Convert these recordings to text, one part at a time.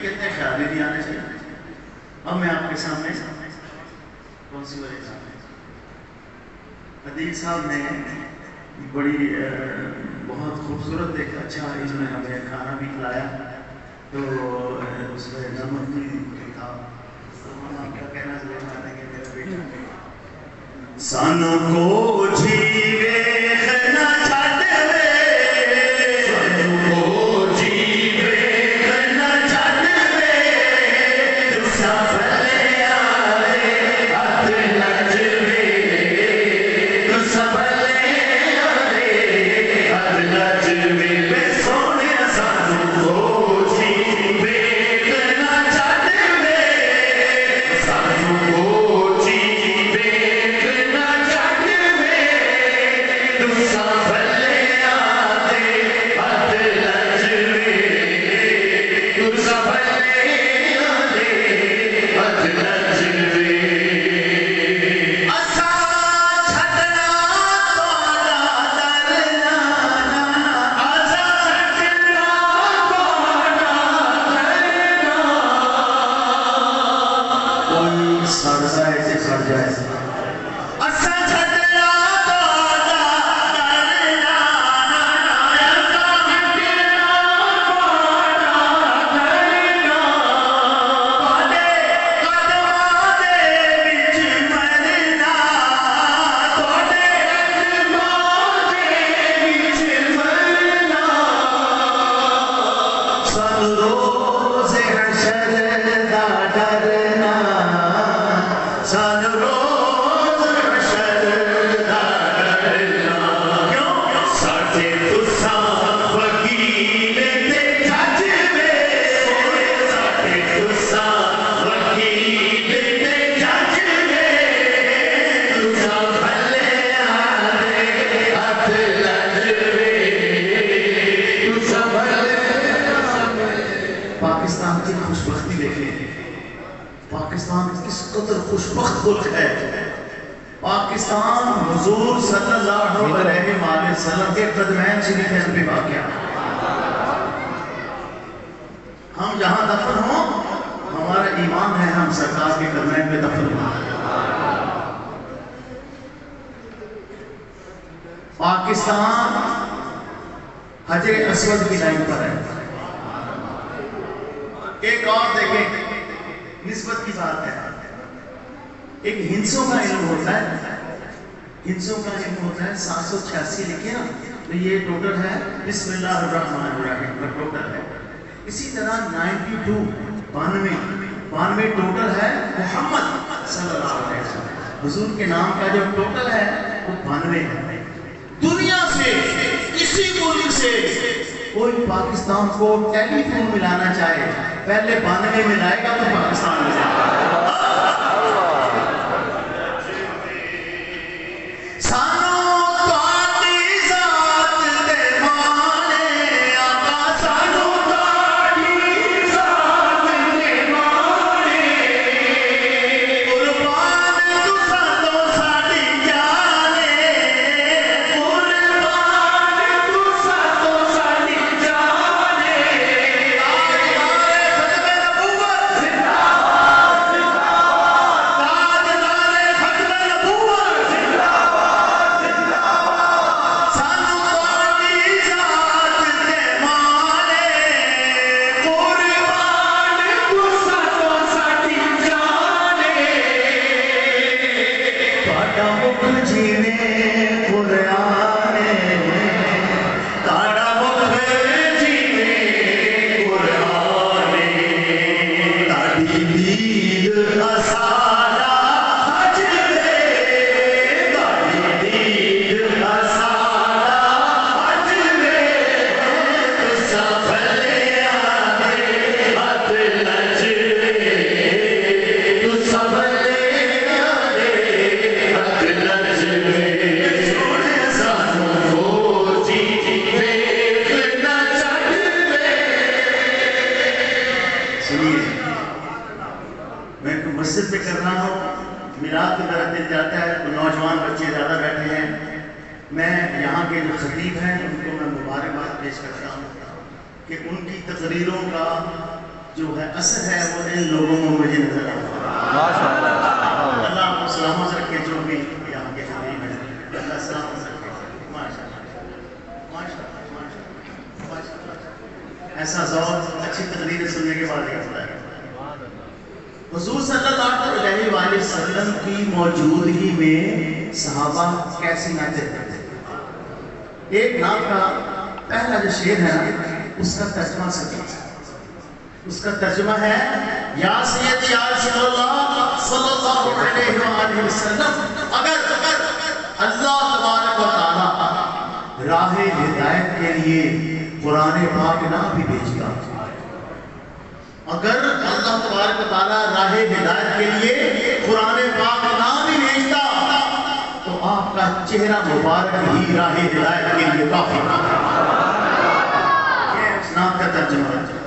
कितने ख्याल नहीं आने चाहिए। अब मैं आपके सामने कौन सी वाली अदील साहब ने बड़ी बहुत खूबसूरत एक अच्छा इसमें हमें खाना भी खिलाया, तो उसमें नमक भी था। क्या कहना चाहिए मेरा बेटा सानू को जीवे ना पाकिस्तान हुजूर सल्लल्लाहु अलैहि वसल्लम के कदमैन शरीफ पे वाक़या। हम जहां दफन हो हमारा ईमान है, हम सरकार के कदमैन पे दफन हो। पाकिस्तान हजरे अस्वद की लाइन पर है। एक और देखें, निस्बत की बात है। एक हिंसों का इल्म होता है, हिंसों का इल्म होता है 786 लिखे ना, तो ये टोटल है बिस्मिल्लाहिर्रहमानिर्रहीम का टोटल है। इसी तरह 92 टोटल है मोहम्मद सल्लल्लाहु अलैहि वसल्लम हुजूर के नाम का जो टोटल है वो 92 है। दुनिया से किसी मुल्क से कोई पाकिस्तान को टेलीफोन मिलाना चाहे पहले 92 मिलाएगा तो पाकिस्तान में जाएगा। मस्जिद में कर रहा हूँ, मिलाद की तरफ दिल जाता है तो नौजवान बच्चे ज़्यादा बैठे हैं। मैं यहाँ के जो खतीब हैं उनको मैं मुबारकबाद पेश करता हूँ कि उनकी तकरीरों का जो है असर है वो इन लोगों में मुझे नजर आता है। अल्लाह आपको सलामत रखे, जो भी यहाँ के हबीब हैं अल्लाह सलामत रखे। माशाअल्लाह माशाअल्लाह माशाअल्लाह, ऐसा ज़ौक़ अच्छी तकरीर सुनने के बाद ही आता है। हुज़ूर सल्लल्लाहु अलैहि वसल्लम की मौजूदगी में सहाबा कैसी नाचते थे। एक नाम का पहला जो शेर है ना, उसका तर्जुमा सच, उसका तर्जुमा है या सय्यदी या रसूलल्लाह सल्लल्लाहु अलैहि वसल्लम, अगर अल्लाह तबारक व तआला राह हिदायत के लिए कुरान पाक ना भी भेजता, अगर अल्लाह तबारक व तआला राह हिदायत के लिए कुरान पाक ना भी भेजता, तो आपका चेहरा मुबारक ही राह हिदायत के लिए काफी ना। ये उस नाम का तर्जुमा है।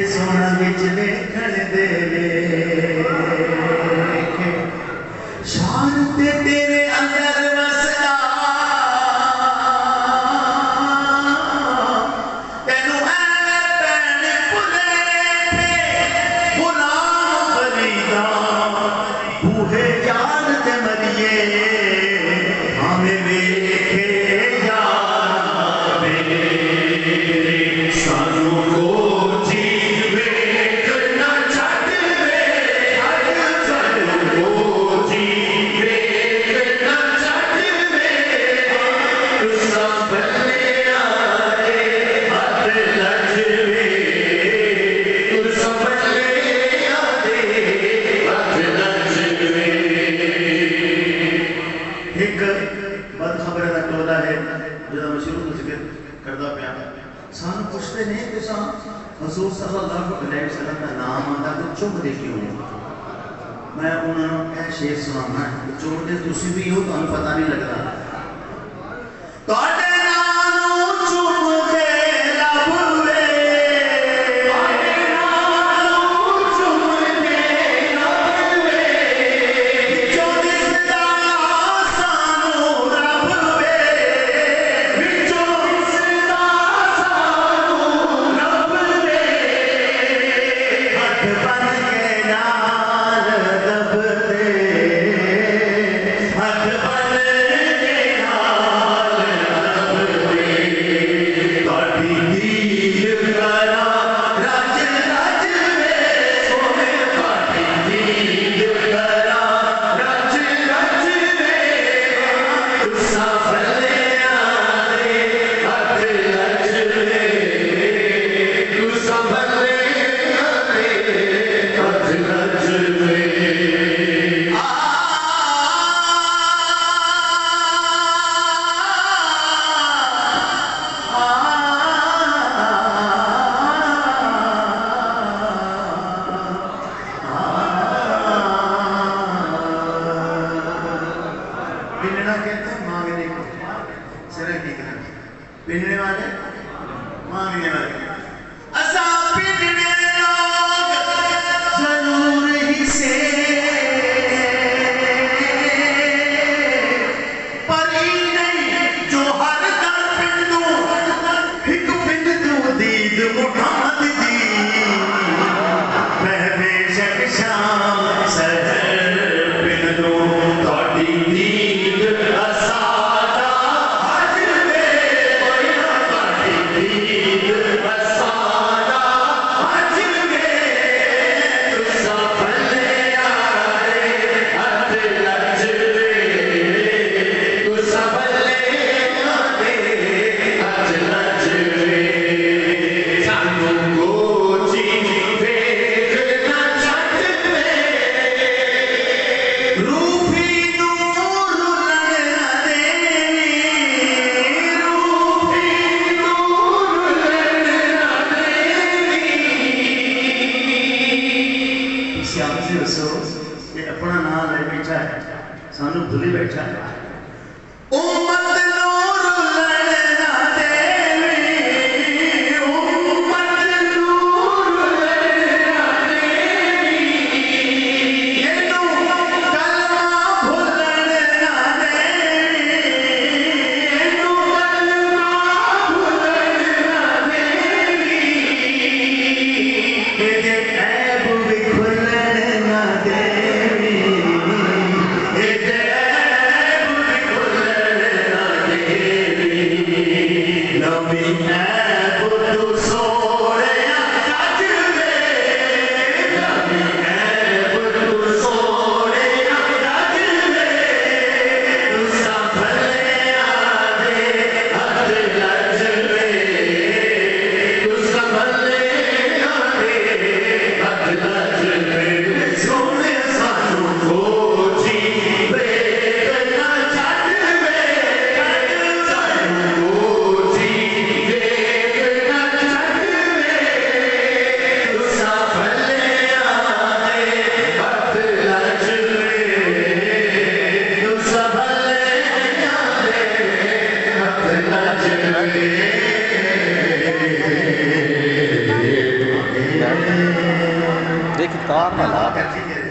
सोना बेच ले हजूर सल्लल्लाहु अलैहि वसल्लम का नाम आता तो चुभते क्यों? मैं उन्होंने यह शेर सुनाना है, चुभते तुम भी हो तो पता नहीं लगता। Yeah. तार ना ला ठीक है